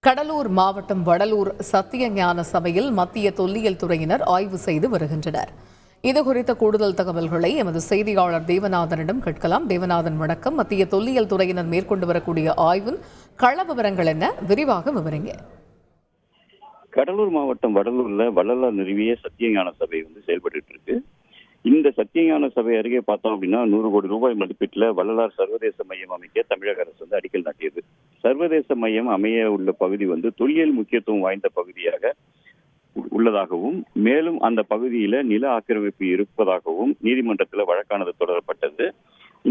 கடலூர் மாவட்டம் வடலூர் சத்தியஞான சபையில் மத்திய தொல்லியல் துறையினர் ஆய்வு செய்து வருகின்றனர். இதுகுறித்த கூடுதல் தகவல்களை எமது செய்தியாளர் தேவநாதனிடம் கேட்கலாம். தேவநாதன், வணக்கம். மத்திய தொல்லியல் துறையினர் மேற்கொண்டு வரக்கூடிய ஆய்வின் கள விவரங்கள் என்ன? விரிவாக விவரிங்க. கடலூர் மாவட்டம் வடலூர்ல வள்ளலார் நிறுவிய சத்தியஞான சபை செயல்பட்டு இருக்கு. இந்த சத்தியஞான சபை அருகே பார்த்தோம் அப்படின்னா 100 கோடி ரூபாய் மதிப்பீட்டில் வள்ளலார் சர்வதேச மையம் அமைக்க தமிழக அரசு அடிக்கல் நாட்டியது. சர்வதேச மையம் அமைய உள்ள பகுதி தொல்லியல் முக்கியத்துவம் வாய்ந்த பகுதியாக உள்ளதாகவும், மேலும் அந்த பகுதியில நில ஆக்கிரமிப்பு இருப்பதாகவும் நீதிமன்றத்தில் வழக்கானது தொடரப்பட்டது.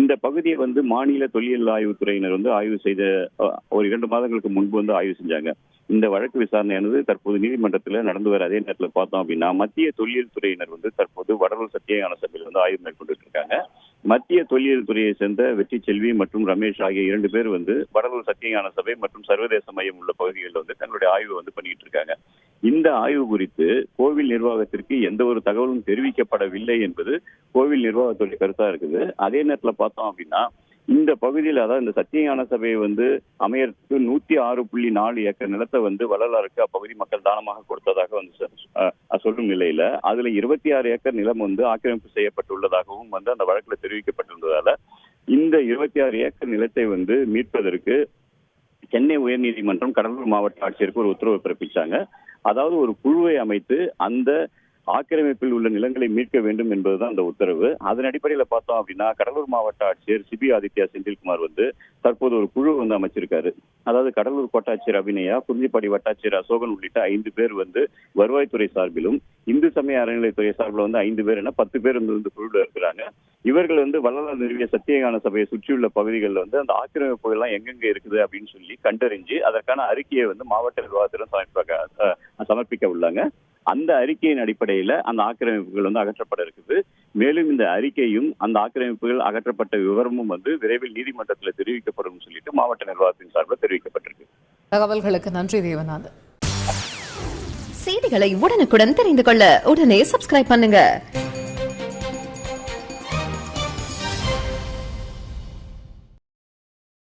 இந்த பகுதியை மாநில தொல்லியல் ஆய்வுத்துறையினர் ஆய்வு செய்த ஒரு 2 மாதங்களுக்கு முன்பு ஆய்வு செஞ்சாங்க. இந்த வழக்கு விசாரணையானது தற்போது நீதிமன்றத்தில் நடந்து வர அதே நேரத்தில் பார்த்தோம் அப்படின்னா மத்திய தொல்லியல் துறையினர் தற்போது வடலூர் சத்தியஞான சபையில் ஆய்வு மேற்கொண்டு இருக்காங்க. மத்திய தொல்லியல் துறையை சேர்ந்த வெற்றி செல்வி மற்றும் ரமேஷ் ஆகிய 2 பேர் வடலூர் சத்தியஞான சபை மற்றும் சர்வதேச மையம் உள்ள பகுதிகளில் தங்களுடைய ஆய்வு பண்ணிட்டு இருக்காங்க. இந்த ஆய்வு குறித்து கோவில் நிர்வாகத்திற்கு எந்த ஒரு தகவலும் தெரிவிக்கப்படவில்லை என்பது கோவில் நிர்வாகத்துடைய கருத்தா இருக்குது. அதே நேரத்தில் பார்த்தோம் அப்படின்னா இந்த பகுதியில், அதாவது இந்த சத்தியஞான சபையை அமையறதுக்கு 106.4 ஏக்கர் நிலத்தை வள்ளலாருக்கு அப்பகுதி மக்கள் தானமாக கொடுத்ததாக சொல்லும் நிலையில அதுல 26 ஏக்கர் நிலம் ஆக்கிரமிப்பு செய்யப்பட்டுள்ளதாகவும் அந்த வழக்குல தெரிவிக்கப்பட்டுள்ளதால இந்த 26 ஏக்கர் நிலத்தை மீட்பதற்கு சென்னை உயர்நீதிமன்றம் கடலூர் மாவட்ட ஆட்சியருக்கு ஒரு உத்தரவு பிறப்பிச்சாங்க. அதாவது ஒரு குழுவை அமைத்து அந்த ஆக்கிரமிப்பில் உள்ள நிலங்களை மீட்க வேண்டும் என்பதுதான் அந்த உத்தரவு. அதன் அடிப்படையில் பார்த்தோம் அப்படின்னா கடலூர் மாவட்ட ஆட்சியர் சிபி ஆதித்யா செந்தில்குமார் தற்போது ஒரு குழு அமைச்சிருக்காரு. அதாவது கடலூர் கோட்டாட்சியர் அபிநயா, குறிஞ்சிப்பாடி வட்டாட்சியர் அசோகன் உள்ளிட்ட 5 பேர் வருவாய்த்துறை சார்பிலும், இந்து சமய அறநிலையத்துறை சார்பில் 5 பேர் என 10 பேர் குழுவில் இருக்கிறாங்க. இவர்கள் வள்ளலார் நிறுவிய சத்தியஞான சபையை சுற்றியுள்ள பகுதிகளில் அந்த ஆக்கிரமிப்புகள் எல்லாம் எங்கெங்க இருக்குது அப்படின்னு சொல்லி கண்டறிஞ்சு அதற்கான அறிக்கையை மாவட்ட நிர்வாகத்திடம் சமர்ப்பிக்க உள்ளாங்க. அந்த அறிக்கையின் அடிப்படையில அந்த ஆக்கிரமிப்புகள் அகற்றப்பட இருக்குது. மேலும் இந்த அறிக்கையும் அந்த ஆக்கிரமிப்புகள் அகற்றப்பட்ட விவரமும் விரைவில் நீதிமன்றத்தில் தெரிவிக்கப்படும் சொல்லிட்டு மாவட்ட நிர்வாகத்தின் சார்பில் தெரிவிக்கப்பட்டிருக்கு. தகவல்களுக்கு நன்றி தேவநாதன். செய்திகளை உடனுக்குடன் தெரிந்து கொள்ள உடனே சப்ஸ்கிரைப் பண்ணுங்க.